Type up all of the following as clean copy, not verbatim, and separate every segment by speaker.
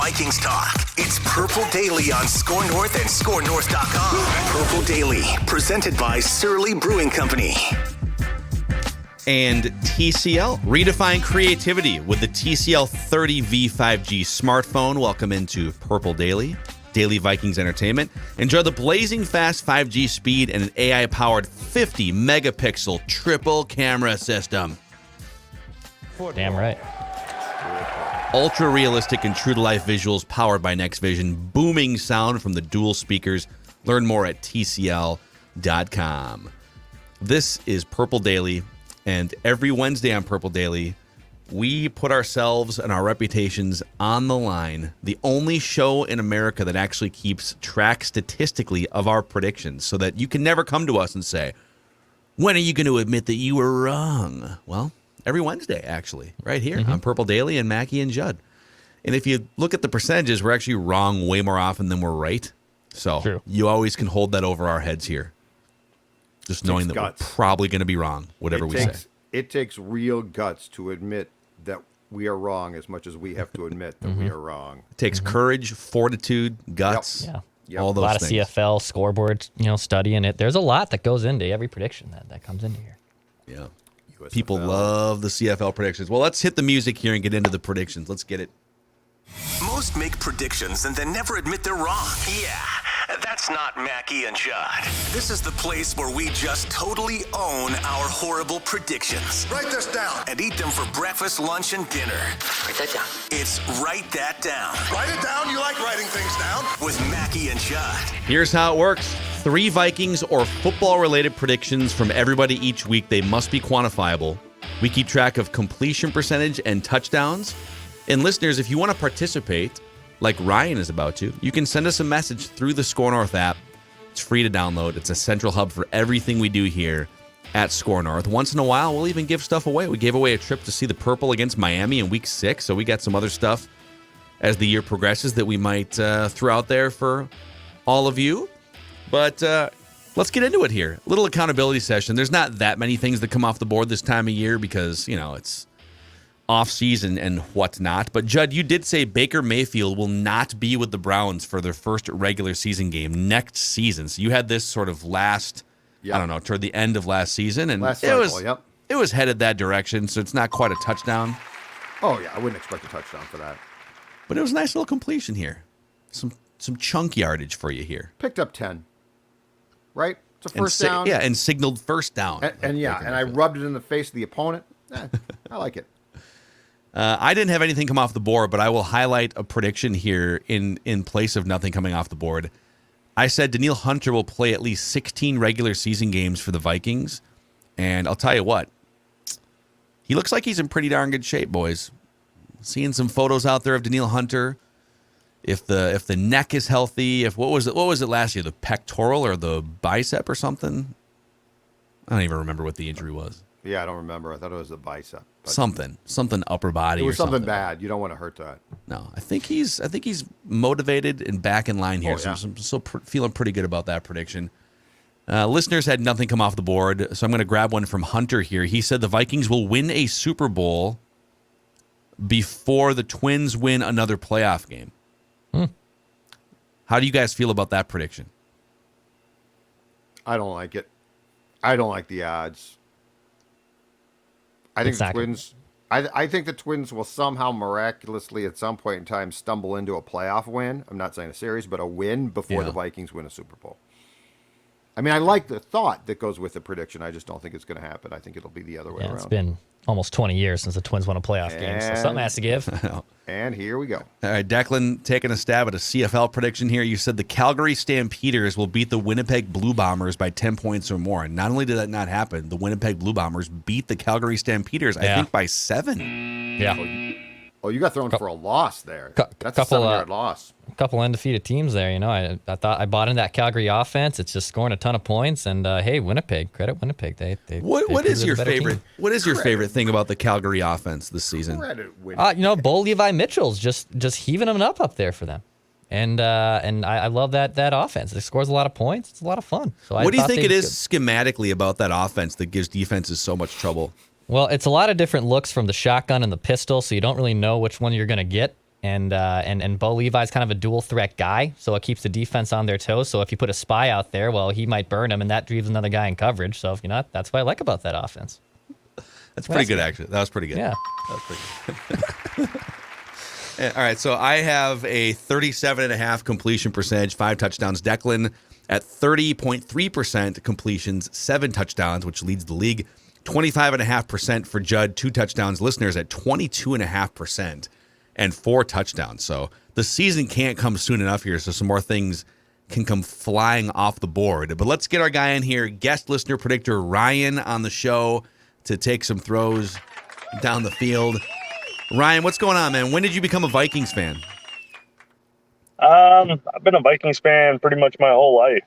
Speaker 1: Vikings talk. It's Purple Daily on Score North and ScoreNorth.com. Purple Daily, presented by Surly Brewing Company.
Speaker 2: And TCL, redefine creativity with the TCL 30V 5G smartphone. Welcome into Purple Daily, Daily Vikings Entertainment. Enjoy the blazing fast 5G speed and an AI-powered 50 megapixel triple camera system.
Speaker 3: Damn right.
Speaker 2: Ultra realistic and true to life visuals powered by Next Vision. Booming sound from the dual speakers. Learn more at TCL.com. This is Purple Daily. And every Wednesday on Purple Daily, we put ourselves and our reputations on the line. The only show in America that actually keeps track statistically of our predictions so that you can never come to us and say, when are you going to admit that you were wrong? Well, every Wednesday, actually, right here on Purple Daily and Mackie and Judd. And if you look at the percentages, we're actually wrong way more often than we're right. So
Speaker 3: True.
Speaker 2: You always can hold that over our heads here. Just knowing that we're probably going to be wrong, whatever we say.
Speaker 4: It takes real guts to admit that we are wrong as much as we have to admit that we are wrong.
Speaker 2: It takes courage, fortitude, guts, all those
Speaker 3: a lot
Speaker 2: things.
Speaker 3: of CFL scoreboard, studying it. There's a lot that goes into every prediction that comes into here.
Speaker 2: Yeah. People love the CFL predictions. Well, let's hit the music here and get into the predictions. Let's get it.
Speaker 1: Most make predictions and then never admit they're wrong. Yeah, that's not Mackie and Judd. This is the place where we just totally own our horrible predictions.
Speaker 5: Write this down.
Speaker 1: And eat them for breakfast, lunch, and dinner.
Speaker 5: Write that down.
Speaker 1: It's Write That Down.
Speaker 5: Write it down. You like writing things down.
Speaker 1: With Mackie and Judd.
Speaker 2: Here's how it works. 3 Vikings or football-related predictions from everybody each week. They must be quantifiable. We keep track of completion percentage and touchdowns. And listeners, if you want to participate, like Ryan is about to, you can send us a message through the Score North app. It's free to download. It's a central hub for everything we do here at Score North. Once in a while, we'll even give stuff away. We gave away a trip to see the Purple against Miami in Week 6, so we got some other stuff as the year progresses that we might throw out there for all of you. But let's get into it here. A little accountability session. There's not that many things that come off the board this time of year because, it's off-season and whatnot. But, Judd, you did say Baker Mayfield will not be with the Browns for their first regular season game next season. So you had this sort of toward the end of last season. And it was headed that direction, so it's not quite a touchdown.
Speaker 4: Oh, yeah, I wouldn't expect a touchdown for that.
Speaker 2: But it was a nice little completion here. Some chunk yardage for you here.
Speaker 4: Picked up 10, right? It's a first down.
Speaker 2: Yeah, and signaled first down.
Speaker 4: And I rubbed it in the face of the opponent. I like it.
Speaker 2: I didn't have anything come off the board, but I will highlight a prediction here in place of nothing coming off the board. I said Danielle Hunter will play at least 16 regular season games for the Vikings, and I'll tell you what, he looks like he's in pretty darn good shape, boys. Seeing some photos out there of Danielle Hunter. If the neck is healthy, what was it last year? The pectoral or the bicep or something? I don't even remember what the injury was.
Speaker 4: Yeah, I don't remember. I thought it was the bicep.
Speaker 2: Something upper body.
Speaker 4: It was
Speaker 2: or something
Speaker 4: bad. You don't want to hurt that.
Speaker 2: No, I think he's motivated and back in line here.
Speaker 4: Oh, yeah.
Speaker 2: So I'm still feeling pretty good about that prediction. Listeners had nothing come off the board, so I'm going to grab one from Hunter here. He said the Vikings will win a Super Bowl before the Twins win another playoff game. How do you guys feel about that prediction?
Speaker 4: I don't like it. I don't like the odds. I think the Twins. I think the Twins will somehow miraculously at some point in time stumble into a playoff win. I'm not saying a series, but a win before the Vikings win a Super Bowl. I mean, I like the thought that goes with the prediction. I just don't think it's going to happen. I think it'll be the other way around.
Speaker 3: It's been almost 20 years since the Twins won a playoff game, so something has to give.
Speaker 4: And here we go.
Speaker 2: All right, Declan, taking a stab at a CFL prediction here. You said the Calgary Stampeders will beat the Winnipeg Blue Bombers by 10 points or more. And not only did that not happen, the Winnipeg Blue Bombers beat the Calgary Stampeders, I think, by 7.
Speaker 3: Yeah.
Speaker 4: Oh, you got thrown for a loss there. That's a 7-yard loss.
Speaker 3: A couple undefeated teams there. I thought I bought into that Calgary offense. It's just scoring a ton of points. And hey, Winnipeg, credit Winnipeg.
Speaker 2: What is your favorite? Team. What is your favorite thing about the Calgary offense this season?
Speaker 3: Bo Levi Mitchell's just heaving them up there for them. And I love that offense. It scores a lot of points. It's a lot of fun. So
Speaker 2: what do you think it is schematically about that offense that gives defenses so much trouble?
Speaker 3: Well, it's a lot of different looks from the shotgun and the pistol, so you don't really know which one you're going to get. And Bo Levi's kind of a dual threat guy, so it keeps the defense on their toes. So if you put a spy out there, well, he might burn him, and that leaves another guy in coverage. So that's what I like about that offense.
Speaker 2: That's pretty good, actually. That was pretty good.
Speaker 3: Yeah.
Speaker 2: That was pretty good. All right, so I have a 37.5 completion percentage, 5 touchdowns. Declan at 30.3% completions, 7 touchdowns, which leads the league. 25.5% for Judd, 2 touchdowns. Listeners at 22.5% and 4 touchdowns. So the season can't come soon enough here, so some more things can come flying off the board. But let's get our guy in here, guest listener predictor Ryan on the show to take some throws down the field. Ryan, what's going on, man? When did you become a Vikings fan?
Speaker 6: I've been a Vikings fan pretty much my whole life.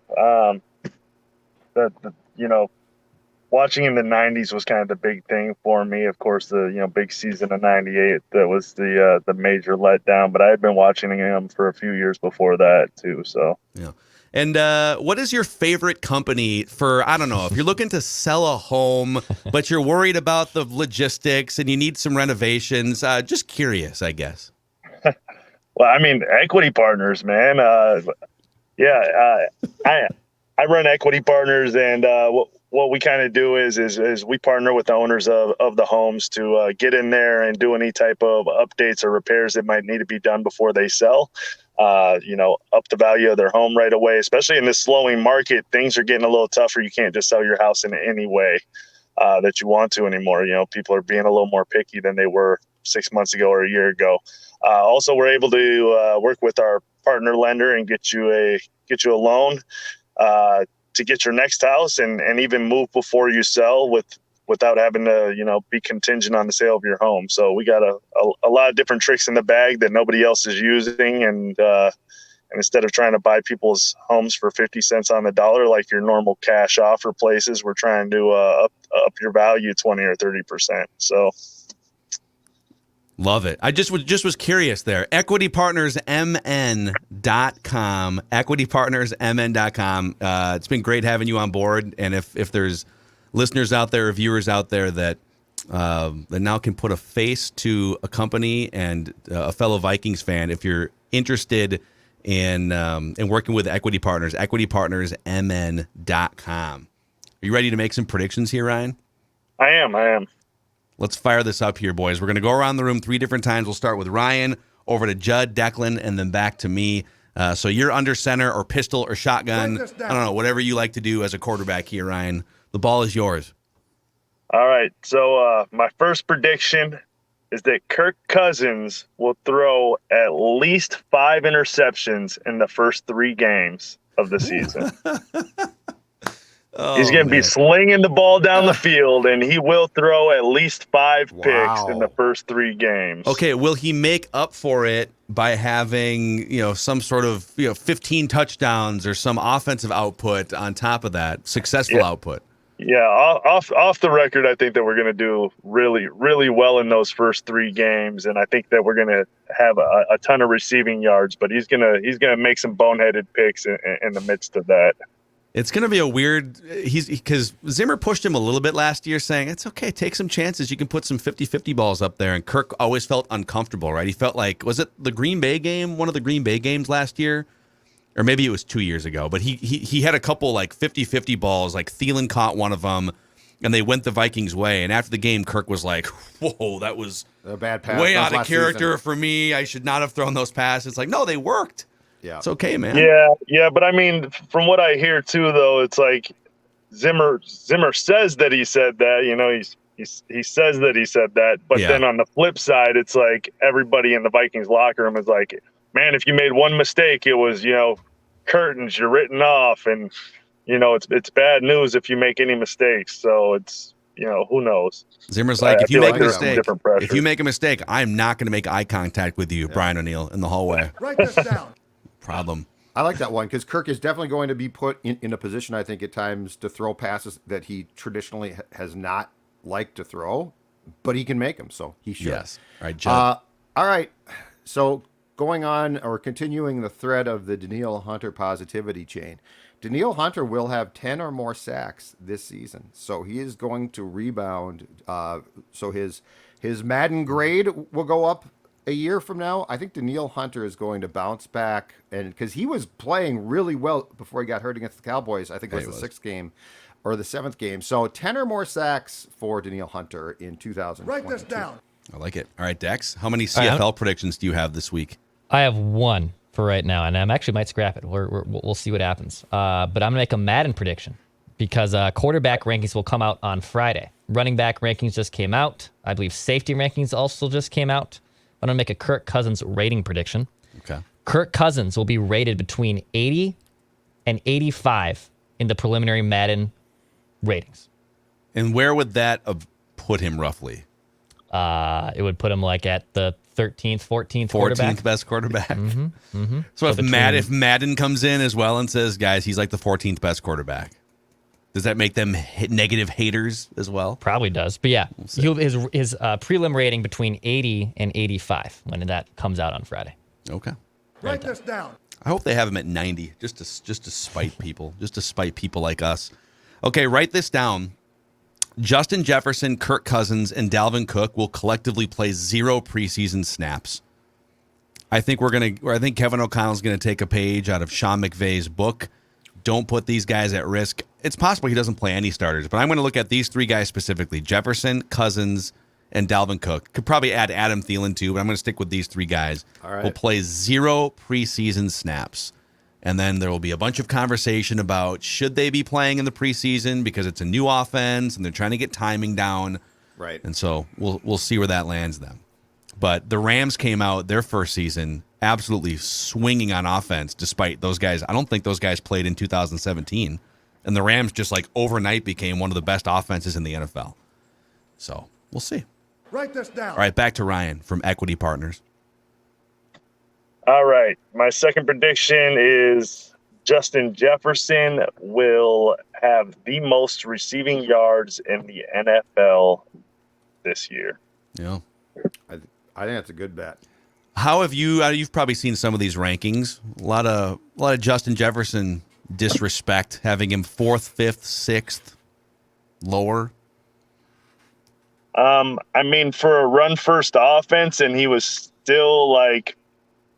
Speaker 6: Watching in the 90s was kind of the big thing for me. Of course, the big season of 98, that was the major letdown, but I had been watching him for a few years before that too. So
Speaker 2: yeah. And what is your favorite company for, I don't know, if you're looking to sell a home, but you're worried about the logistics and you need some renovations? Just curious, I guess.
Speaker 6: Well, I mean, Equity Partners, man. I run Equity Partners, and what we kind of do is we partner with the owners of the homes to get in there and do any type of updates or repairs that might need to be done before they sell. Up the value of their home right away, especially in this slowing market. Things are getting a little tougher. You can't just sell your house in any way that you want to anymore. People are being a little more picky than they were 6 months ago or a year ago. Also, we're able to work with our partner lender and get you a loan to get your next house and even move before you sell without having to, be contingent on the sale of your home. So we got a lot of different tricks in the bag that nobody else is using. And instead of trying to buy people's homes for 50 cents on the dollar, like your normal cash offer places, we're trying to up your value 20 or 30%. So.
Speaker 2: Love it. I just was curious there. EquityPartnersMN.com. EquityPartnersMN.com. It's been great having you on board. And if there's listeners out there or viewers out there that now can put a face to a company and a fellow Vikings fan, if you're interested in working with Equity Partners, EquityPartnersMN.com. Are you ready to make some predictions here, Ryan?
Speaker 6: I am.
Speaker 2: Let's fire this up here, boys. We're going to go around the room 3 different times. We'll start with Ryan, over to Judd, Declan, and then back to me. So you're under center or pistol or shotgun. I don't know, whatever you like to do as a quarterback here, Ryan. The ball is yours.
Speaker 6: All right. So my first prediction is that Kirk Cousins will throw at least 5 interceptions in the first 3 games of the season. He's going to be slinging the ball down the field, and he will throw at least 5 picks in the first 3 games.
Speaker 2: Okay, will he make up for it by having, some sort of, 15 touchdowns or some offensive output on top of that, successful output?
Speaker 6: Yeah, off the record, I think that we're going to do really, really well in those first 3 games, and I think that we're going to have a ton of receiving yards. But he's gonna make some boneheaded picks in the midst of that.
Speaker 2: It's going to be a weird because Zimmer pushed him a little bit last year saying, it's okay, take some chances. You can put some 50-50 balls up there. And Kirk always felt uncomfortable, right? He felt like, was it the Green Bay game, one of the Green Bay games last year? Or maybe it was 2 years ago. But he had a couple like 50-50 balls, like Thielen caught one of them, and they went the Vikings' way. And after the game, Kirk was like, whoa, that was
Speaker 4: a bad pass.
Speaker 2: Way out of character for me. I should not have thrown those passes. It's like, no, they worked.
Speaker 4: Yeah,
Speaker 2: it's okay, man.
Speaker 6: Yeah, but I mean, from what I hear too, though, it's like Zimmer says that he said that. He says that he said that, but then on the flip side, it's like everybody in the Vikings locker room is like, man, if you made one mistake, it was curtains, you're written off, and it's bad news if you make any mistakes. So it's who knows.
Speaker 2: Zimmer's like, if you make a mistake, I'm not going to make eye contact with you, Brian O'Neill, in the hallway.
Speaker 5: Write this down.
Speaker 2: Problem.
Speaker 4: I like that one because Kirk is definitely going to be put in a position, I think, at times to throw passes that he traditionally has not liked to throw, but he can make them, so he should.
Speaker 2: Yes. All right, Judd.
Speaker 4: All right. So going on or continuing the thread of the Danielle Hunter positivity chain, Danielle Hunter will have 10 or more sacks this season, so he is going to rebound. So his Madden grade will go up a year from now, I think Danielle Hunter is going to bounce back, and because he was playing really well before he got hurt against the Cowboys. I think it was the sixth game or the seventh game. So 10 or more sacks for Danielle Hunter in 2022.
Speaker 5: Write this down.
Speaker 2: I like it. All right, Dex, how many CFL predictions do you have this week?
Speaker 3: I have one for right now, and I actually might scrap it. We'll see what happens. But I'm going to make a Madden prediction because quarterback rankings will come out on Friday. Running back rankings just came out. I believe safety rankings also just came out. I'm going to make a Kirk Cousins rating prediction.
Speaker 2: Okay.
Speaker 3: Kirk Cousins will be rated between 80 and 85 in the preliminary Madden ratings.
Speaker 2: And where would that have put him roughly?
Speaker 3: It would put him like at the 13th, 14th
Speaker 2: 14th best quarterback. So if Madden comes in as well and says, guys, he's like the 14th best quarterback, does that make them negative haters as well?
Speaker 3: Probably does. But yeah, his prelim rating between 80 and 85 when that comes out on Friday.
Speaker 2: Okay.
Speaker 5: Write this down.
Speaker 2: I hope they have him at 90 just to spite people, like us. Okay, write this down. Justin Jefferson, Kirk Cousins, and Dalvin Cook will collectively play 0 preseason snaps. I think Kevin O'Connell's going to take a page out of Sean McVay's book. Don't put these guys at risk. It's possible he doesn't play any starters, but I'm going to look at these 3 guys specifically: Jefferson, Cousins, and Dalvin Cook. Could probably add Adam Thielen too, but I'm going to stick with these 3 guys.
Speaker 4: All right.
Speaker 2: Will play 0 preseason snaps. And then there will be a bunch of conversation about should they be playing in the preseason because it's a new offense and they're trying to get timing down.
Speaker 4: Right.
Speaker 2: And so we'll see where that lands them. But the Rams came out their first season absolutely swinging on offense despite those guys. I don't think those guys played in 2017. And the Rams just like overnight became one of the best offenses in the NFL. So we'll see.
Speaker 5: Write this down.
Speaker 2: All right, back to Ryan from Equity Partners.
Speaker 6: All right. My second prediction is Justin Jefferson will have the most receiving yards in the NFL this year.
Speaker 2: Yeah.
Speaker 4: I think that's a good bet.
Speaker 2: How have you've probably seen some of these rankings. A lot of Justin Jefferson disrespect, having him 4th, 5th, 6th, lower.
Speaker 6: I mean, for a run first offense, and he was still like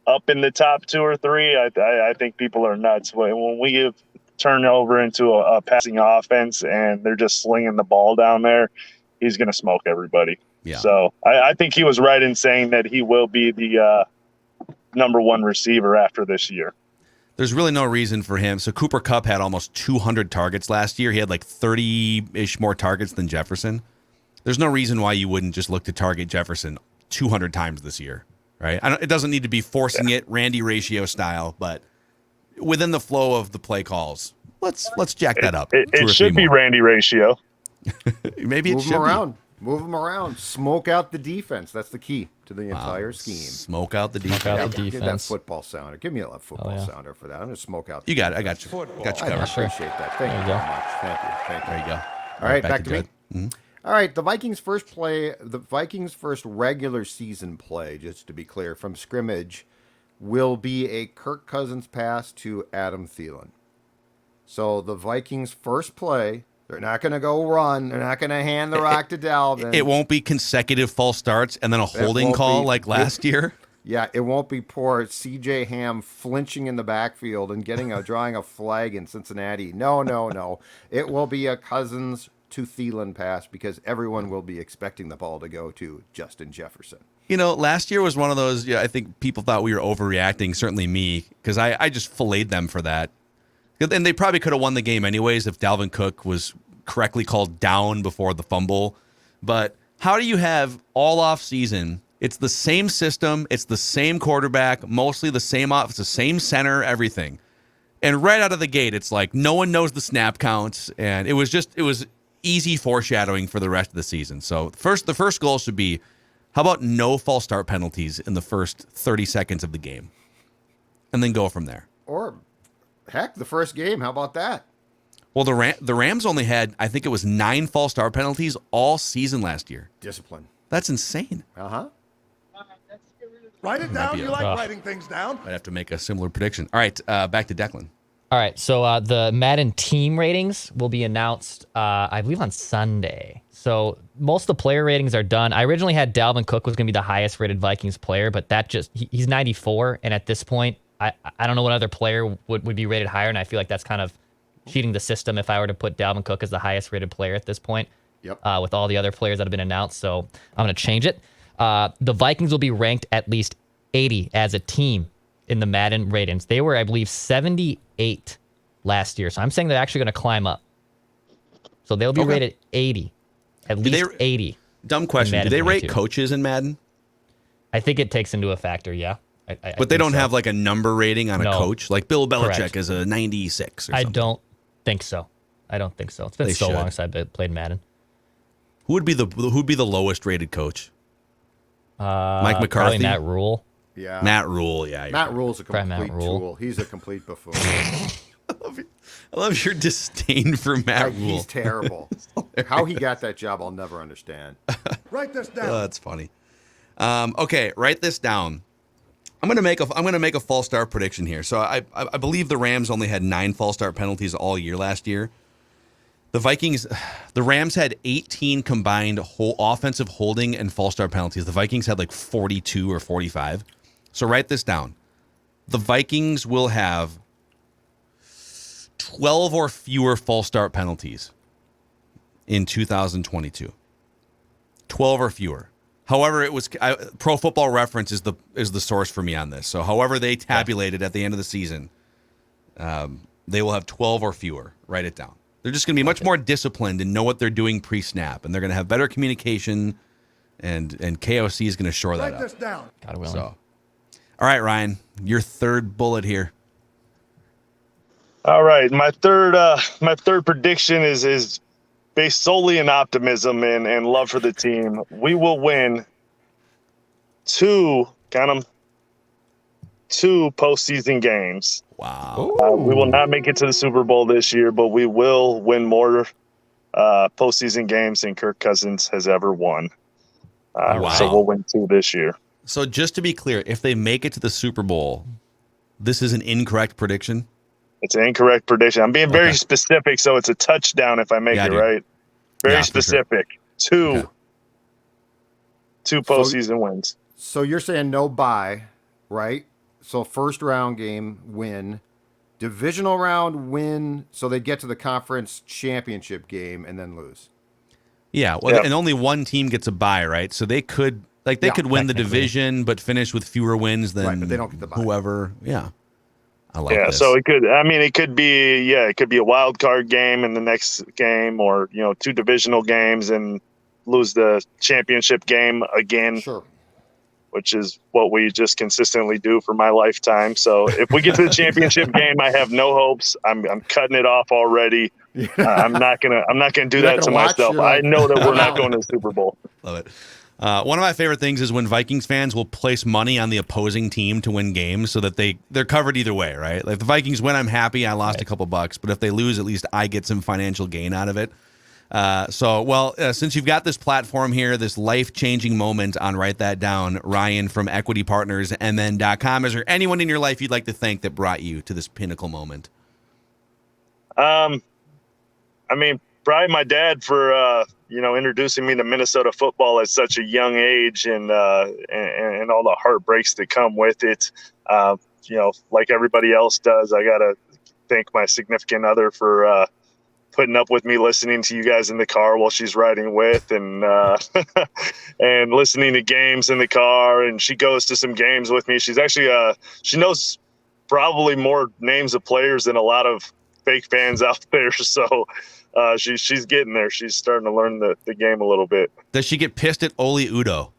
Speaker 6: up in the top 2 or 3. I think people are nuts when we turn over into a passing offense and they're just slinging the ball down there. He's going to smoke everybody.
Speaker 2: Yeah.
Speaker 6: So I think he was right in saying that he will be the number 1 receiver after this year.
Speaker 2: There's really no reason for him. So Cooper Kupp had almost 200 targets last year. He had like 30-ish more targets than Jefferson. There's no reason why you wouldn't just look to target Jefferson 200 times this year, right? It doesn't need to be forcing it Randy ratio style, but within the flow of the play calls, let's jack that up.
Speaker 6: It should be Randy ratio.
Speaker 2: Maybe it should be.
Speaker 4: Move them around. Smoke out the defense. That's the key to the entire scheme.
Speaker 2: Smoke out the defense.
Speaker 4: Give that football sounder. Give me a football sounder for that. I'm going to smoke out.
Speaker 2: You got it. I got you. Got you covered.
Speaker 4: I appreciate that. Thank you very much. Thank you.
Speaker 2: There you go.
Speaker 4: All right, back to me.
Speaker 2: Mm-hmm.
Speaker 4: All right, the Vikings' first regular season play, just to be clear, from scrimmage, will be a Kirk Cousins pass to Adam Thielen. So the Vikings' first play, they're not going to go run. They're not going to hand the rock to Dalvin.
Speaker 2: It won't be consecutive false starts and then a holding call like last year.
Speaker 4: Yeah, it won't be poor C.J. Ham flinching in the backfield and drawing a flag in Cincinnati. No. It will be a Cousins to Thielen pass because everyone will be expecting the ball to go to Justin Jefferson.
Speaker 2: You know, last year was one of those, I think people thought we were overreacting, certainly me, because I just filleted them for that. And they probably could have won the game anyways if Dalvin Cook was correctly called down before the fumble. But how do you have all off season? It's the same system. It's the same quarterback, mostly the same offense, the same center, everything. And right out of the gate, it's like no one knows the snap counts. And it was easy foreshadowing for the rest of the season. So the first goal should be, how about no false start penalties in the first 30 seconds of the game? And then go from there.
Speaker 4: Or, heck, the first game. How about that?
Speaker 2: Well, the Rams only had, I think it was 9 false start penalties all season last year.
Speaker 4: Discipline.
Speaker 2: That's insane.
Speaker 4: Uh-huh.
Speaker 5: Write it down. You like writing things down.
Speaker 2: I'd have to make a similar prediction. All right, back to Declan.
Speaker 3: All right, so the Madden team ratings will be announced, I believe, on Sunday. So most of the player ratings are done. I originally had Dalvin Cook was going to be the highest rated Vikings player, but he's 94, and at this point, I don't know what other player would be rated higher, and I feel like that's kind of cheating the system if I were to put Dalvin Cook as the highest rated player at this point.
Speaker 4: Yep.
Speaker 3: With all the other players that have been announced, so I'm going to change it. The Vikings will be ranked at least 80 as a team in the Madden ratings. They were, I believe, 78 last year. So I'm saying they're actually going to climb up. So they'll be rated 80. At least 80.
Speaker 2: Dumb question. Do they rate coaches in Madden?
Speaker 3: I think it takes into a factor, yeah.
Speaker 2: But they don't have like a number rating on a coach? Like Bill Belichick
Speaker 3: Correct.
Speaker 2: is a 96 or something.
Speaker 3: I don't think so. It's been so long since I played Madden.
Speaker 2: Who would be the lowest rated coach? Mike McCarthy?
Speaker 3: Probably Matt Rule.
Speaker 4: Yeah.
Speaker 2: Matt Rule, yeah.
Speaker 4: Matt Rule's a complete tool. He's a complete buffoon.
Speaker 2: I love your disdain for Matt Rule.
Speaker 4: He's terrible. How he got that job, I'll never understand.
Speaker 5: Write this down.
Speaker 2: That's funny. Okay, write this down. I'm gonna make a false start prediction here. So I believe the Rams only had 9 false start penalties all year last year. The Rams had 18 combined offensive holding and false start penalties. The Vikings had like 42 or 45. So write this down. The Vikings will have 12 or fewer false start penalties in 2022. 12 or fewer. However, it was Pro Football Reference is the source for me on this. So however they tabulated at the end of the season, they will have 12 or fewer. Write it down. They're just going to be much more disciplined and know what they're doing pre-snap, and they're going to have better communication, and KOC is going to shore that up.
Speaker 5: Write this down.
Speaker 3: God willing.
Speaker 2: So, all right, Ryan, your third bullet here.
Speaker 6: All right, my third prediction is based solely in optimism and love for the team. We will win two postseason games.
Speaker 2: Wow.
Speaker 6: We will not make it to the Super Bowl this year, but we will win more postseason games than Kirk Cousins has ever won.
Speaker 2: Wow.
Speaker 6: So we'll win 2 this year.
Speaker 2: So just to be clear, if they make it to the Super Bowl, this is an incorrect prediction?
Speaker 6: It's an incorrect prediction. I'm being very specific, so it's a touchdown if I make it right. Very specific. Sure. Two postseason wins.
Speaker 4: So you're saying no bye, right? So first round game win, divisional round win, so they get to the conference championship game and then lose.
Speaker 2: Yeah, well, and only one team gets a bye, right? So they could win the division but finish with fewer wins than
Speaker 4: but they don't get the bye.
Speaker 2: Whoever. Yeah. I like this.
Speaker 6: So it could be a wild card game in the next game, or 2 divisional games and lose the championship game again.
Speaker 4: Sure.
Speaker 6: Which is what we just consistently do for my lifetime. So if we get to the championship game, I have no hopes. I'm cutting it off already. I'm not gonna do that to myself. I know that we're not going to the Super Bowl.
Speaker 2: Love it. One of my favorite things is when Vikings fans will place money on the opposing team to win games so that they're covered either way, right? Like if the Vikings win, I'm happy. I lost a couple bucks, but if they lose, at least I get some financial gain out of it. Since you've got this platform here, this life-changing moment on Write That Down, Ryan from EquityPartnersMN.com, is there anyone in your life you'd like to thank that brought you to this pinnacle moment?
Speaker 6: Probably my dad for introducing me to Minnesota football at such a young age, and all the heartbreaks that come with it. Like everybody else does, I gotta thank my significant other for putting up with me listening to you guys in the car while she's riding with, and and listening to games in the car. And she goes to some games with me. She's actually she knows probably more names of players than a lot of fake fans out there. So she's getting there. She's starting to learn the game a little bit.
Speaker 2: Does she get pissed at Oli Udoh?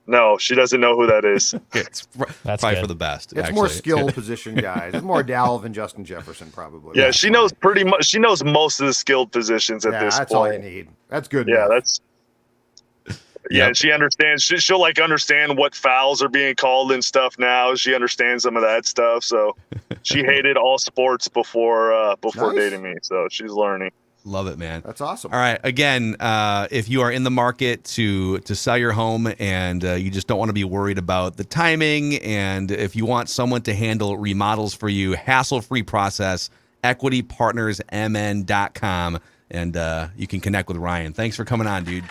Speaker 6: No, she doesn't know who that is.
Speaker 2: That's
Speaker 3: That's
Speaker 2: probably
Speaker 3: good.
Speaker 2: for the best.
Speaker 4: It's
Speaker 2: actually.
Speaker 4: more skill position guys. It's more Dalvin and Justin Jefferson probably.
Speaker 6: Yeah, she knows pretty much. She knows most of the skilled positions at this
Speaker 4: that's
Speaker 6: point.
Speaker 4: all you need. That's good.
Speaker 6: Yeah,
Speaker 4: enough.
Speaker 6: that's. Yeah, she understands. She'll understand what fouls are being called and stuff now. She understands some of that stuff. So she hated all sports before
Speaker 4: Nice.
Speaker 6: dating me. So she's learning.
Speaker 2: Love it, man.
Speaker 4: That's awesome.
Speaker 2: All right. Again, if you are in the market to sell your home and you just don't want to be worried about the timing, and if you want someone to handle remodels for you, hassle-free process, equitypartnersmn.com, and you can connect with Ryan. Thanks for coming on, dude.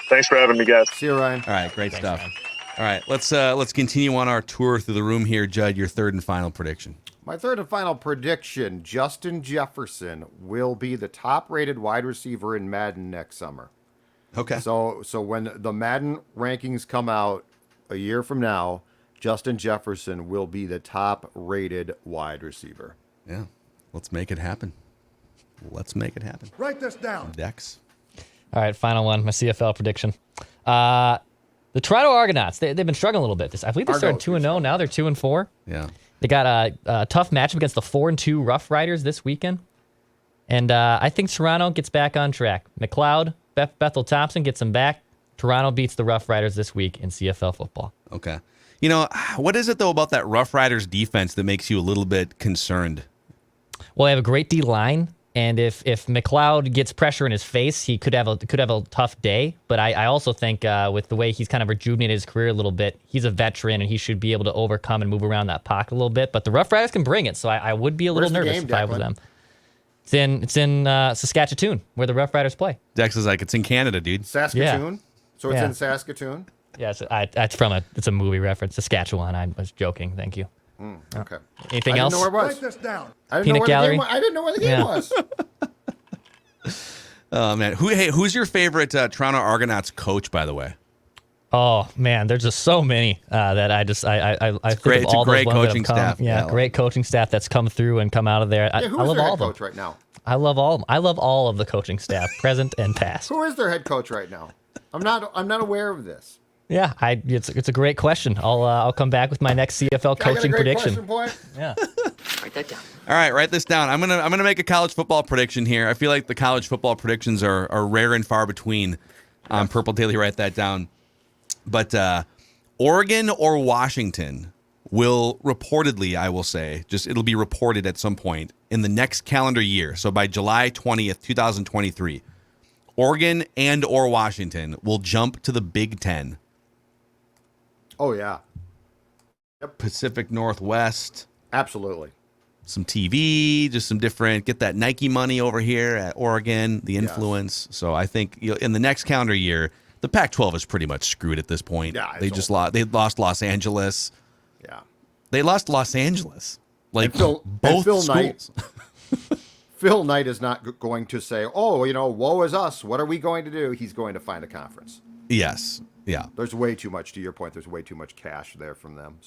Speaker 6: Thanks for having me, guys.
Speaker 4: See you, Ryan.
Speaker 2: All right, great stuff. Man. All right, let's continue on our tour through the room here, Judd. Your third and final prediction.
Speaker 4: My third and final prediction, Justin Jefferson will be the top-rated wide receiver in Madden next summer.
Speaker 2: Okay.
Speaker 4: So when the Madden rankings come out a year from now, Justin Jefferson will be the top-rated wide receiver.
Speaker 2: Yeah. Let's make it happen.
Speaker 5: Write this down.
Speaker 2: Dex.
Speaker 3: All right, final one, my CFL prediction. The Toronto Argonauts, they've been struggling a little bit. I believe they started 2-0. Now they're 2-4.
Speaker 2: Yeah.
Speaker 3: They got a tough matchup against the 4-2 Rough Riders this weekend. And I think Toronto gets back on track. McLeod, Bethel Thompson gets them back. Toronto beats the Rough Riders this week in CFL football.
Speaker 2: Okay. You know, what is it, though, about that Rough Riders defense that makes you a little bit concerned?
Speaker 3: Well, they have a great D-line. And if McLeod gets pressure in his face, he could have a tough day. But I also think with the way he's kind of rejuvenated his career a little bit, he's a veteran and he should be able to overcome and move around that pocket a little bit. But the Rough Riders can bring it, so I would be a little nervous if I was them. It's in Saskatchewan where the Rough Riders play.
Speaker 2: Dex is like, it's in Canada, dude.
Speaker 4: Saskatoon?
Speaker 3: Yeah.
Speaker 4: So it's in Saskatoon?
Speaker 3: Yeah, it's a movie reference. Saskatchewan. I was joking. Thank you.
Speaker 4: Okay.
Speaker 3: Anything else?
Speaker 4: I didn't know where it was.
Speaker 5: Write this down.
Speaker 4: I didn't know where the game was.
Speaker 2: Oh man, who's your favorite Toronto Argonauts coach, by the way?
Speaker 3: Oh man, there's just so many that I think
Speaker 2: great.
Speaker 3: of all
Speaker 2: it's a great
Speaker 3: those ones
Speaker 2: coaching
Speaker 3: that have come.
Speaker 2: staff.
Speaker 3: Yeah, great coaching staff that's come through and come out of there. I
Speaker 4: Who is
Speaker 3: love
Speaker 4: their
Speaker 3: all
Speaker 4: head
Speaker 3: of them.
Speaker 4: coach right now?
Speaker 3: I love all of them. I love all of the coaching staff, present and past.
Speaker 4: Who is their head coach right now? I'm not aware of this.
Speaker 3: Yeah, it's a great question. I'll come back with my next CFL coaching prediction. Yeah.
Speaker 7: Write that down.
Speaker 2: All right, write this down. I'm gonna make a college football prediction here. I feel like the college football predictions are rare and far between. Purple Daily, write that down. But Oregon or Washington will reportedly, I will say, it'll be reported at some point in the next calendar year. So by July 20th, 2023, Oregon and or Washington will jump to the Big Ten.
Speaker 4: Oh, yeah.
Speaker 2: Yep. Pacific Northwest.
Speaker 4: Absolutely.
Speaker 2: Some TV, just some different, get that Nike money over here at Oregon, the influence. Yes. So I think in the next calendar year, the Pac-12 is pretty much screwed at this point. Yeah, they lost Los Angeles.
Speaker 4: Yeah.
Speaker 2: They lost Los Angeles. Like
Speaker 4: Phil
Speaker 2: schools.
Speaker 4: Knight, Phil Knight is not going to say, oh, woe is us. What are we going to do? He's going to find a conference.
Speaker 2: Yes. Yeah.
Speaker 4: There's way too much, to your point, there's way too much cash there from them.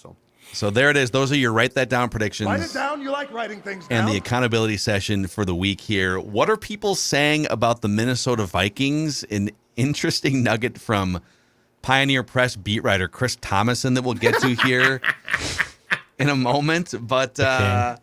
Speaker 2: So there it is. Those are your write that down predictions.
Speaker 5: Write it down. You like writing things down.
Speaker 2: And the accountability session for the week here. What are people saying about the Minnesota Vikings? An interesting nugget from Pioneer Press beat writer Chris Thomason that we'll get to here in a moment. But, Declan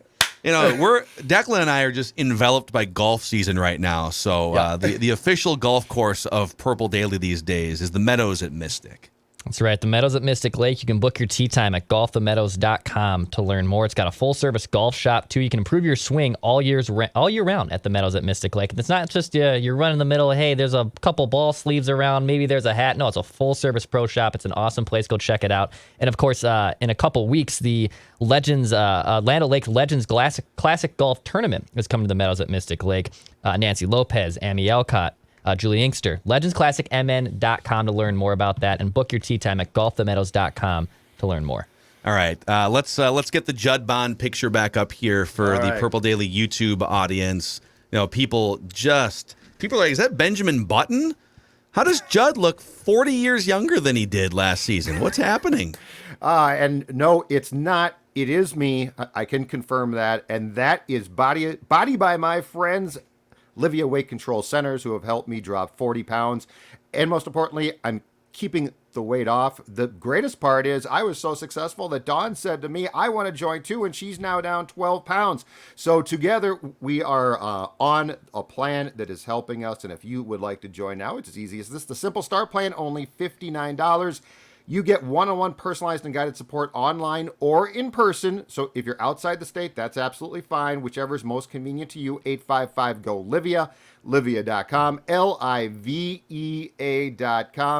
Speaker 2: and I are just enveloped by golf season right now. So the official golf course of Purple Daily these days is the Meadows at Mystic.
Speaker 3: That's right. The Meadows at Mystic Lake. You can book your tee time at golfthemeadows.com to learn more. It's got a full-service golf shop, too. You can improve your swing all year round at the Meadows at Mystic Lake. And it's not just you're running in the middle, hey, there's a couple ball sleeves around, maybe there's a hat. No, it's a full-service pro shop. It's an awesome place. Go check it out. And, of course, in a couple weeks, the Legends Land O'Lakes Legends Classic Golf Tournament is coming to the Meadows at Mystic Lake. Nancy Lopez, Amy Alcott, Julie Inkster. LegendsClassicMN.com to learn more about that, and book your tee time at golfthemeadows.com to learn more.
Speaker 2: All right, let's get the Judd Bond picture back up here for the Purple Daily YouTube audience. People are like, is that Benjamin Button? How does Judd look 40 years younger than he did last season? What's happening?
Speaker 4: And no, it's not. It is me. I can confirm that, and that is Body by my friends Livia Weight Control Centers, who have helped me drop 40 pounds. And most importantly, I'm keeping the weight off. The greatest part is I was so successful that Dawn said to me, I want to join too, and she's now down 12 pounds. So together we are on a plan that is helping us. And if you would like to join now, it's as easy as this. The Simple Start Plan, only $59. You get one-on-one personalized and guided support online or in person. So if you're outside the state, that's absolutely fine. Whichever is most convenient to you. 855-GO-LIVIA, livia.com, livea.com.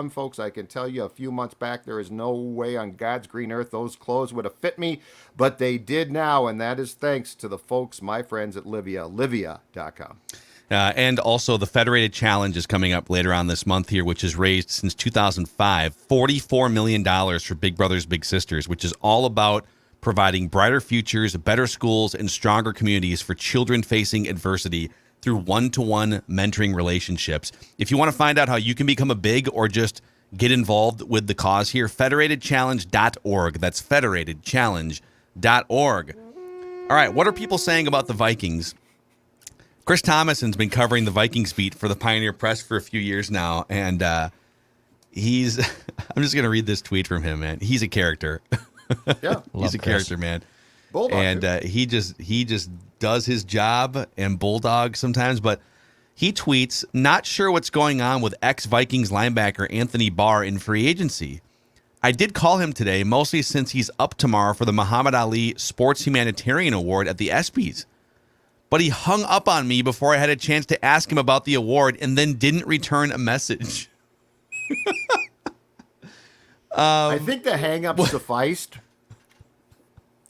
Speaker 4: Folks, I can tell you a few months back, there is no way on God's green earth those clothes would have fit me, but they did now, and that is thanks to the folks, my friends at Livia, livia.com.
Speaker 2: And also the Federated Challenge is coming up later on this month here, which has raised since 2005 $44 million for Big Brothers Big Sisters, which is all about providing brighter futures, better schools, and stronger communities for children facing adversity through one-to-one mentoring relationships. If you want to find out how you can become a big or just get involved with the cause here, federatedchallenge.org. That's federatedchallenge.org. All right, what are people saying about the Vikings? Chris Thomason's been covering the Vikings beat for the Pioneer Press for a few years now, and he's I'm just going to read this tweet from him, man. He's a character.
Speaker 4: Yeah.
Speaker 2: He's a character, man.
Speaker 4: Bulldog,
Speaker 2: and he just does his job and bulldog sometimes, but he tweets, not sure what's going on with ex-Vikings linebacker Anthony Barr in free agency. I did call him today, mostly since he's up tomorrow for the Muhammad Ali Sports Humanitarian Award at the ESPYs. But he hung up on me before I had a chance to ask him about the award and then didn't return a message.
Speaker 4: I think the hang-up sufficed.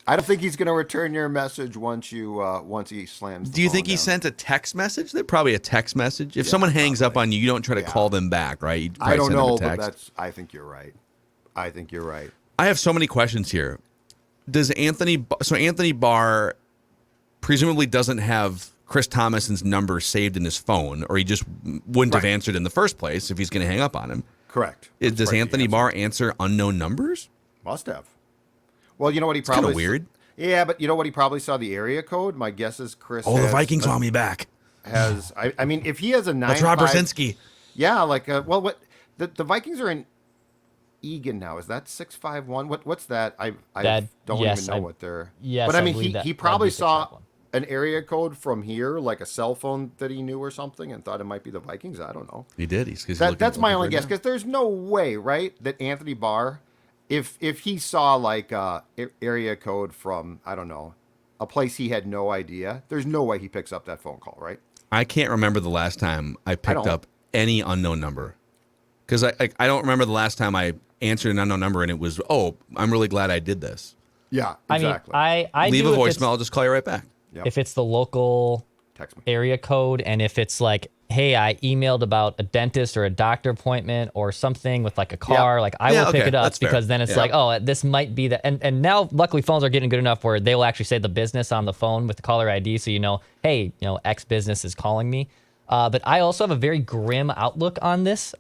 Speaker 4: I don't think he's going to return your message once he slams the
Speaker 2: Do you
Speaker 4: phone
Speaker 2: think he
Speaker 4: down.
Speaker 2: sent a text message? They're probably a text message. If someone hangs up on you, you don't try to call them back, right? You
Speaker 4: I don't
Speaker 2: send them a
Speaker 4: know,
Speaker 2: text.
Speaker 4: but I think you're right. I think you're right.
Speaker 2: I have so many questions here. Does Anthony Barr presumably doesn't have Chris Thomason's number saved in his phone, or he just wouldn't have answered in the first place if he's going to hang up on him?
Speaker 4: Correct.
Speaker 2: Does Anthony Barr answer unknown numbers?
Speaker 4: Must have. Well, you know what he
Speaker 2: It's kind
Speaker 4: probably
Speaker 2: of weird.
Speaker 4: Yeah, but you know what he probably saw the area code. My guess is Chris.
Speaker 2: Oh, the Vikings want me back.
Speaker 4: I mean, if he has a 9.
Speaker 2: That's Rob Brzezinski.
Speaker 4: Yeah, what the Vikings are in Egan now. Is that 651? What's that? I don't even know what they're.
Speaker 3: Yes,
Speaker 4: but I mean,
Speaker 3: believe
Speaker 4: he probably saw an area code from here, like a cell phone that he knew or something, and thought it might be the Vikings. I don't know.
Speaker 2: He did.
Speaker 4: That's my only guess, because there's no way, right, that Anthony Barr, if he saw like area code from, I don't know, a place he had no idea, there's no way he picks up that phone call, right?
Speaker 2: I can't remember the last time I picked up any unknown number, because I don't remember the last time I answered an unknown number and it was, oh, I'm really glad I did this.
Speaker 4: Yeah, exactly.
Speaker 3: I mean, I
Speaker 2: leave
Speaker 3: do
Speaker 2: a voicemail. I'll just call you right back.
Speaker 4: Yep.
Speaker 3: If it's the local
Speaker 4: Text me.
Speaker 3: area code, and if it's like, hey, I emailed about a dentist or a doctor appointment or something with like a car, like I will pick it up, because then it's like, oh, this might be the, and now luckily phones are getting good enough where they will actually say the business on the phone with the caller ID, so you know, hey, X business is calling me. But I also have a very grim outlook on this.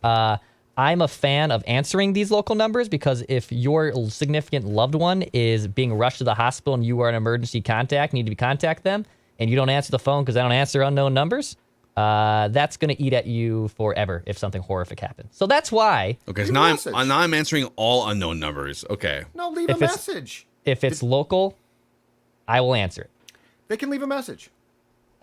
Speaker 3: I'm a fan of answering these local numbers, because if your significant loved one is being rushed to the hospital and you are an emergency contact, need to contact them, and you don't answer the phone because I don't answer unknown numbers, that's going to eat at you forever if something horrific happens. So that's why.
Speaker 2: Okay, so now I'm answering all unknown numbers. Okay.
Speaker 4: No, leave a message.
Speaker 3: If it's local, I will answer it.
Speaker 4: They can leave a message.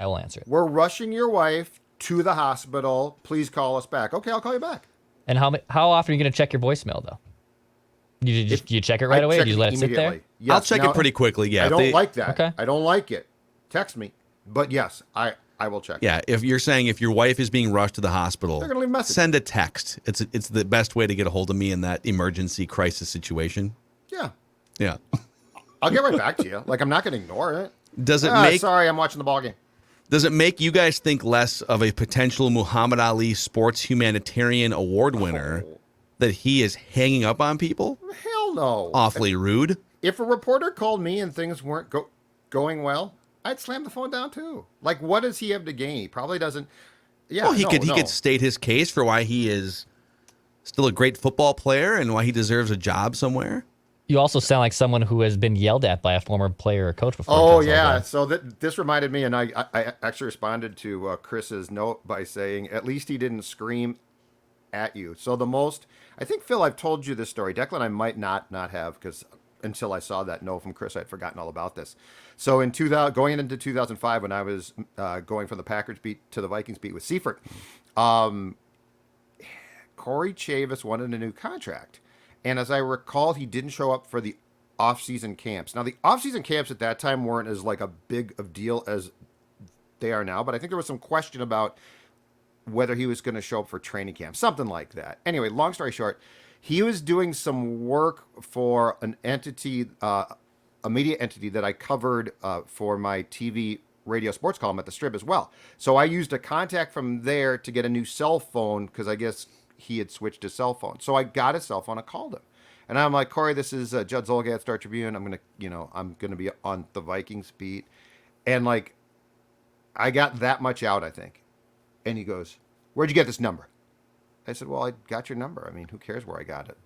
Speaker 3: I will answer it.
Speaker 4: We're rushing your wife to the hospital. Please call us back. Okay, I'll call you back.
Speaker 3: And how often are you going to check your voicemail, though? Do you check it right away, or do you let it sit there?
Speaker 4: Yes.
Speaker 2: I'll check it pretty quickly, yeah.
Speaker 4: I don't like that.
Speaker 3: Okay.
Speaker 4: I don't like it. Text me. But yes, I will check.
Speaker 2: Yeah, if you're saying if your wife is being rushed to the hospital,
Speaker 4: they're gonna leave a message.
Speaker 2: Send a text. It's the best way to get a hold of me in that emergency crisis situation.
Speaker 4: Yeah.
Speaker 2: Yeah.
Speaker 4: I'll get right back to you. Like, I'm not going to ignore it.
Speaker 2: Does it make...
Speaker 4: Sorry, I'm watching the ball game.
Speaker 2: Does it make you guys think less of a potential Muhammad Ali Sports Humanitarian Award winner that he is hanging up on people?
Speaker 4: Hell no.
Speaker 2: Awfully rude.
Speaker 4: If a reporter called me and things weren't going well, I'd slam the phone down too. Like, what does he have to gain? He probably doesn't. Yeah,
Speaker 2: well, he could state his case for why he is still a great football player and why he deserves a job somewhere.
Speaker 3: You also sound like someone who has been yelled at by a former player or coach before.
Speaker 4: Oh, yeah. So this reminded me, and I actually responded to Chris's note by saying, at least he didn't scream at you. So I think, Phil, I've told you this story. Declan, I might not have, because until I saw that note from Chris, I'd forgotten all about this. So going into 2005, when I was going from the Packers beat to the Vikings beat with Seifert, Corey Chavis wanted a new contract. And as I recall, he didn't show up for the off-season camps. Now, the off-season camps at that time weren't as like a big of deal as they are now, but I think there was some question about whether he was going to show up for training camp, something like that. Anyway, long story short, he was doing some work for an entity, a media entity that I covered for my TV radio sports column at the Strip as well. So I used a contact from there to get a new cell phone because I guess he had switched his cell phone. So I got his cell phone. I called him. And I'm like, Corey, this is Judd Zolgad, Star Tribune. I'm gonna be on the Vikings beat, and like, I got that much out, I think. And he goes, "Where'd you get this number?" I said, "Well, I got your number. I mean, who cares where I got it?"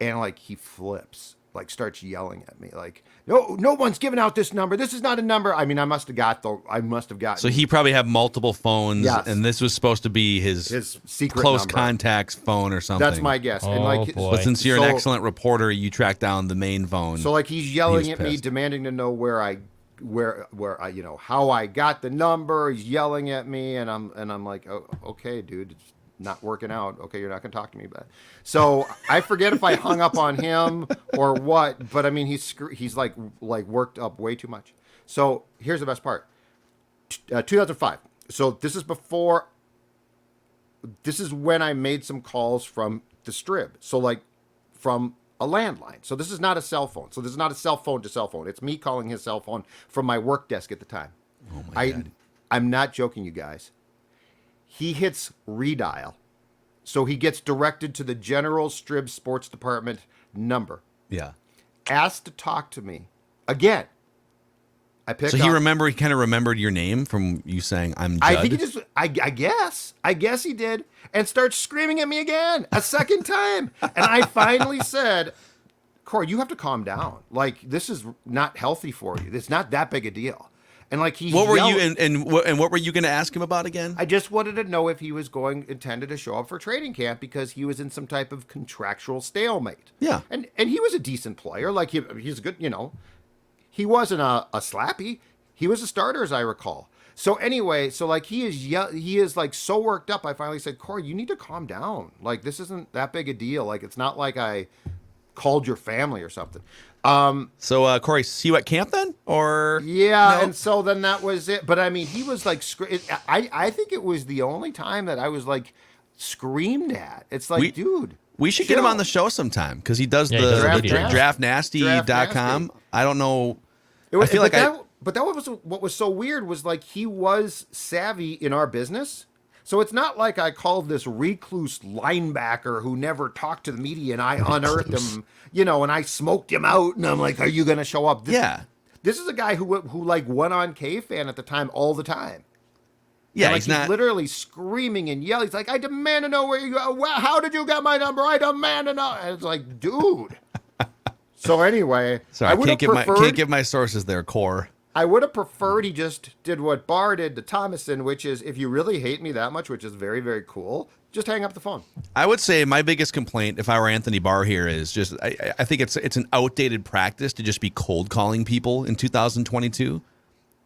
Speaker 4: And like, he flips, like, starts yelling at me, like, "No one's giving out this number. This is not a number." I mean, I must have gotten.
Speaker 2: So he probably had multiple phones,
Speaker 4: yes.
Speaker 2: And this was supposed to be his
Speaker 4: secret
Speaker 2: close
Speaker 4: number.
Speaker 2: Contacts phone or something.
Speaker 4: That's my guess.
Speaker 3: Oh,
Speaker 4: and like,
Speaker 3: boy.
Speaker 2: But since you're an excellent reporter, you tracked down the main phone.
Speaker 4: So like, he's yelling at me,
Speaker 2: pissed.
Speaker 4: demanding to know where I, how I got the number. He's yelling at me, and I'm like, "Oh, okay, dude, it's not working out. Okay, you're not gonna talk to me about it." So I forget if I hung up on him or what, but I mean, he's like worked up way too much. So here's the best part. 2005. So this is when I made some calls from the Strip. So like, from a landline. So this is not a cell phone. So this is not a cell phone to cell phone. It's me calling his cell phone from my work desk at the time.
Speaker 2: Oh my God.
Speaker 4: I'm not joking, you guys. He hits redial. So he gets directed to the General Strib Sports Department number.
Speaker 2: Yeah.
Speaker 4: Asked to talk to me again. I pick
Speaker 2: So
Speaker 4: up.
Speaker 2: he kind of remembered your name from you saying, "I'm Judd."
Speaker 4: I think he just, I guess he did, and starts screaming at me again a second time. And I finally said, "Corey, you have to calm down. Like, this is not healthy for you. It's not that big a deal." And like,
Speaker 2: What were you and what were you going to ask him about again?
Speaker 4: I just wanted to know if he was intended to show up for training camp because he was in some type of contractual stalemate.
Speaker 2: Yeah.
Speaker 4: And he was a decent player. Like, he's a good, he wasn't a slappy. He was a starter, as I recall. So anyway, so like, he is like so worked up. I finally said, "Corey, you need to calm down. Like, this isn't that big a deal. Like, it's not like I called your family or something."
Speaker 2: So Corey, see you at camp then, or
Speaker 4: yeah,
Speaker 2: no?
Speaker 4: And so then that was it. But I mean, he was like, I think it was the only time that I was like screamed at. It's like, dude,
Speaker 2: we should get him on the show sometime because he does the draftnasty.com. I don't know.
Speaker 4: But that was what was so weird was like, he was savvy in our business. So it's not like I called this recluse linebacker who never talked to the media and I unearthed him, and I smoked him out and I'm like, "Are you going to show up?" This is a guy who like went on K-Fan at the time all the time.
Speaker 2: Yeah,
Speaker 4: like, he's literally screaming and yelling. He's like, "I demand to know where you go. How did you get my number? I demand to know." And it's like, dude. So anyway,
Speaker 2: sorry, I can't give my sources there, Core.
Speaker 4: I would have preferred he just did what Barr did to Thomason, which is, if you really hate me that much, which is very, very cool, just hang up the phone.
Speaker 2: I would say my biggest complaint, if I were Anthony Barr here, is just I think it's an outdated practice to just be cold calling people in 2022.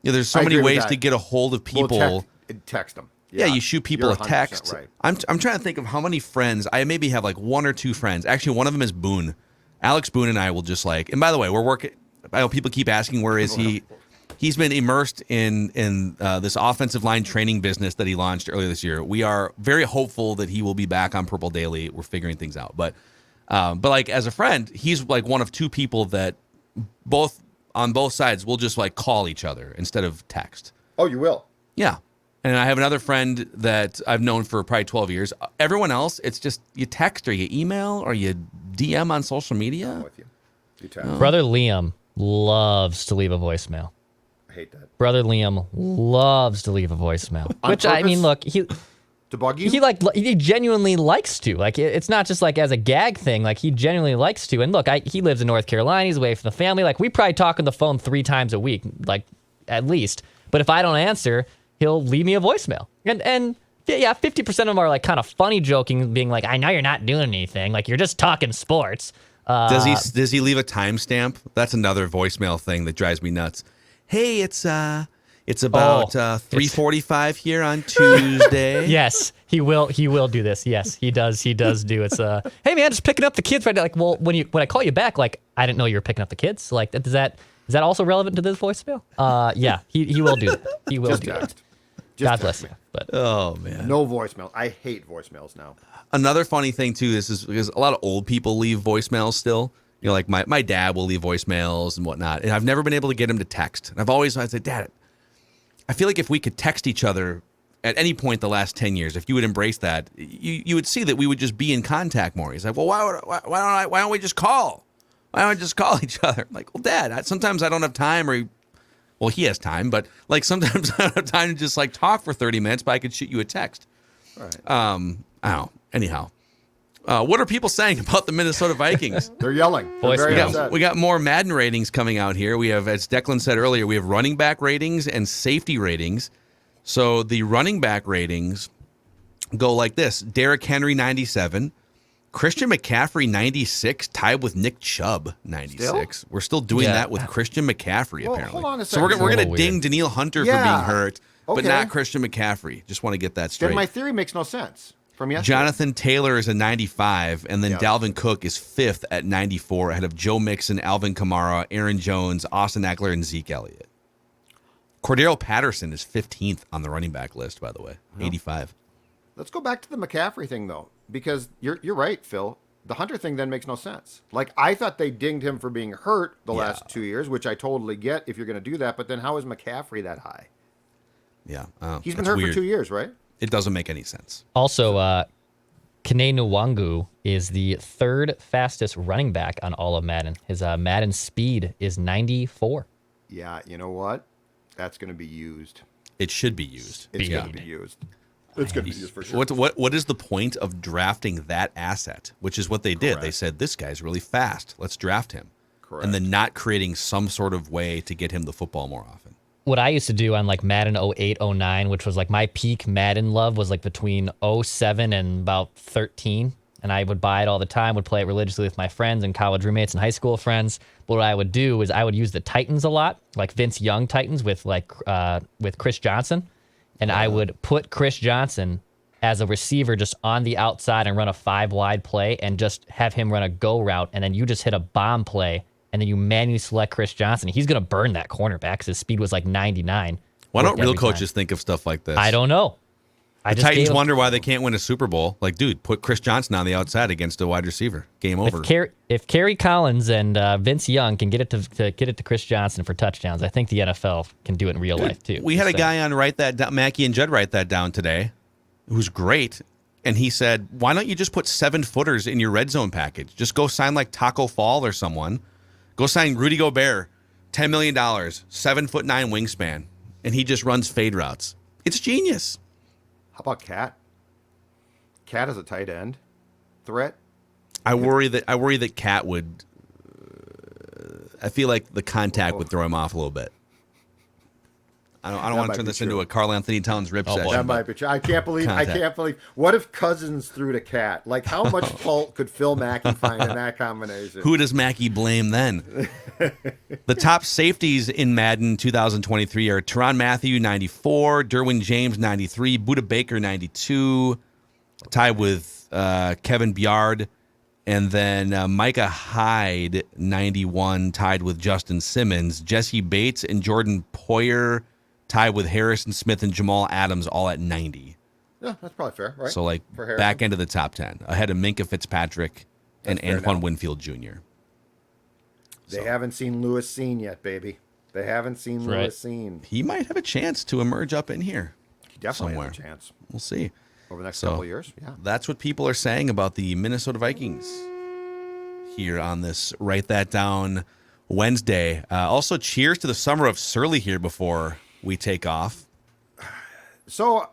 Speaker 2: There's so many ways to get a hold of people.
Speaker 4: Well, text them.
Speaker 2: Yeah, you shoot people a text.
Speaker 4: Right.
Speaker 2: I'm trying to think of how many friends. I maybe have like one or two friends. Actually, one of them is Boone. Alex Boone and I will just like. And by the way, we're working. I know people keep asking, where is he? He's been immersed in this offensive line training business that he launched earlier this year. We are very hopeful that he will be back on Purple Daily. We're figuring things out, but like, as a friend, he's like one of two people that on both sides will just like call each other instead of text.
Speaker 4: Oh, you will?
Speaker 2: Yeah. And I have another friend that I've known for probably 12 years. Everyone else, it's just you text or you email or you DM on social media.
Speaker 4: I'm with you. You text.
Speaker 3: Brother Liam loves to leave a voicemail.
Speaker 4: I hate that.
Speaker 3: Brother Liam loves to leave a voicemail. Which, I mean, look,
Speaker 4: to bug you?
Speaker 3: He genuinely likes to. Like, it's not just like as a gag thing. Like, he genuinely likes to. And look, he lives in North Carolina. He's away from the family. Like, we probably talk on the phone 3 times a week, like, at least. But if I don't answer, he'll leave me a voicemail. And yeah, 50% of them are like kind of funny joking, being like, "I know you're not doing anything. Like, you're just talking sports."
Speaker 2: Does he leave a timestamp? That's another voicemail thing that drives me nuts. Hey, it's It's about 3:45 here on Tuesday.
Speaker 3: Yes, he will do this. Yes, he does do it. Hey man, just picking up the kids right now. Like, well, when I call you back, like, I didn't know you were picking up the kids. Like, is that also relevant to this voicemail? Yeah, he will do that. He will do that. God bless you. But
Speaker 2: oh man,
Speaker 4: no voicemail. I hate voicemails now.
Speaker 2: Another funny thing too, this is because a lot of old people leave voicemails still. You know, like my dad will leave voicemails and whatnot, and I've never been able to get him to text. And I said, Dad, I feel like if we could text each other at any point the last 10 years, if you would embrace that, you would see that we would just be in contact more. He's like, well, why don't we just call? Why don't I just call each other? I'm like, well, Dad, sometimes I don't have time, well, he has time, but like sometimes I don't have time to just like talk for 30 minutes, but I could shoot you a text.
Speaker 4: All right.
Speaker 2: I don't know. Anyhow. What are people saying about the Minnesota Vikings?
Speaker 4: They're yelling. They're very upset.
Speaker 2: We got more Madden ratings coming out here. We have, as Declan said earlier, we have running back ratings and safety ratings. So the running back ratings go like this. Derrick Henry, 97. Christian McCaffrey, 96, tied with Nick Chubb, 96.
Speaker 4: Still?
Speaker 2: We're still doing that with Christian McCaffrey, apparently.
Speaker 4: Hold on a
Speaker 2: So
Speaker 4: second.
Speaker 2: we're going to ding Danielle Hunter for being hurt, but
Speaker 4: Okay.
Speaker 2: not Christian McCaffrey. Just want to get that straight.
Speaker 4: Then my theory makes no sense from yesterday.
Speaker 2: Jonathan Taylor is a 95, and then Dalvin Cook is 5th at 94, ahead of Joe Mixon, Alvin Kamara, Aaron Jones, Austin Eckler, and Zeke Elliott. Cordero Patterson is 15th on the running back list, by the way, 85.
Speaker 4: Let's go back to the McCaffrey thing, though, because you're right, Phil. The Hunter thing then makes no sense. Like, I thought they dinged him for being hurt the last 2 years, which I totally get if you're going to do that, but then how is McCaffrey that high?
Speaker 2: Yeah.
Speaker 4: He's been hurt for 2 years, right?
Speaker 2: It doesn't make any sense.
Speaker 3: also, Kene Nwangu is the third fastest running back on all of Madden. His Madden speed is 94.
Speaker 4: Yeah, you know what? That's going to be used.
Speaker 2: It should be used.
Speaker 4: It's going to be used. It's going to be used for sure.
Speaker 2: What is the point of drafting that asset? Which is what they did. They said, this guy's really fast. Let's draft him.
Speaker 4: Correct.
Speaker 2: And then not creating some sort of way to get him the football more often.
Speaker 3: What I used to do on like Madden 08, 09, which was like my peak Madden love was like between 07 and about 13. And I would buy it all the time, would play it religiously with my friends and college roommates and high school friends. But what I would do is I would use the Titans a lot, like Vince Young Titans with Chris Johnson. And I would put Chris Johnson as a receiver just on the outside and run a 5-wide play and just have him run a go route. And then you just hit a bomb play and then you manually select Chris Johnson. He's going to burn that cornerback because his speed was like 99.
Speaker 2: Why don't real coaches think of stuff like this?
Speaker 3: I don't know.
Speaker 2: The Titans wonder why they can't win a Super Bowl. Like, dude, put Chris Johnson on the outside against a wide receiver. Game over.
Speaker 3: If Kerry Collins and Vince Young can get it to Chris Johnson for touchdowns, I think the NFL can do it in real life too.
Speaker 2: We had a guy on Write That Down, Mackie and Judd Write That Down today, who's great. And he said, why don't you just put 7-footers in your red zone package? Just go sign like Taco Fall or someone. Go sign Rudy Gobert, $10 million, 7'9" wingspan. And he just runs fade routes. It's genius.
Speaker 4: How about Cat? Cat is a tight end threat.
Speaker 2: I worry that Cat would. I feel like the contact would throw him off a little bit. I don't want to turn this into a Karl Anthony Towns rip session.
Speaker 4: That might be true. I can't believe. What if Cousins threw to Cat? Like, how much fault could Phil Mackey find in that combination?
Speaker 2: Who does Mackey blame then? The top safeties in Madden 2023 are Tyrann Mathieu, 94, Derwin James, 93, Budda Baker, 92, tied with Kevin Byard, and then Micah Hyde, 91, tied with Justin Simmons, Jesse Bates and Jordan Poyer, tied with Harrison Smith and Jamal Adams, all at 90.
Speaker 4: Yeah, that's probably fair, right?
Speaker 2: So, like, back end of the top 10, ahead of Minkah Fitzpatrick and Antoine Winfield Jr.
Speaker 4: They haven't seen Lewis Seen yet, baby. They haven't seen Lewis Seen.
Speaker 2: He might have a chance to emerge up in here.
Speaker 4: He definitely has a chance.
Speaker 2: We'll see.
Speaker 4: Over the next couple of years, yeah.
Speaker 2: That's what people are saying about the Minnesota Vikings here on this Write That Down Wednesday. Also, cheers to the summer of Surly here before we take off.
Speaker 4: So,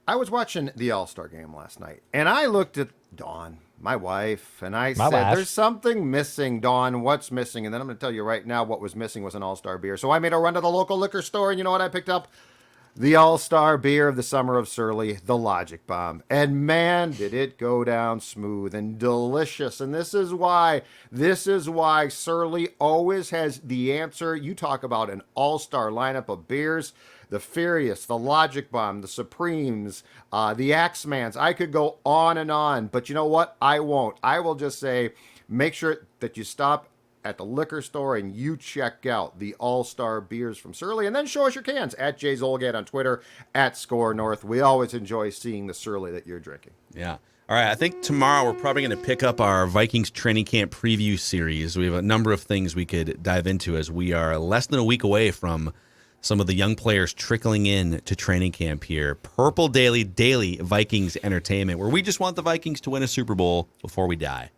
Speaker 4: I was watching the All-Star game last night, and I looked at Dawn, my wife, and I said, there's something missing, Dawn. What's missing? And then I'm going to tell you right now what was missing was an All-Star beer. So I made a run to the local liquor store, and you know what I picked up? The all-star beer of the summer of Surly, the Logic Bomb. And man, did it go down smooth and delicious. And this is why Surly always has the answer. You talk about an all-star lineup of beers. The Furious, the Logic Bomb, the Supremes, the Axemans. I could go on and on, but you know what? I won't. I will just say, make sure that you stop at the liquor store and you check out the all-star beers from Surly, and then show us your cans at Jay Zolgad on Twitter, at Score North. We always enjoy seeing the Surly that you're drinking.
Speaker 2: Yeah. All right. I think tomorrow we're probably going to pick up our Vikings training camp preview series. We have a number of things we could dive into as we are less than a week away from some of the young players trickling in to training camp here. Purple Daily Vikings Entertainment, where we just want the Vikings to win a Super Bowl before we die.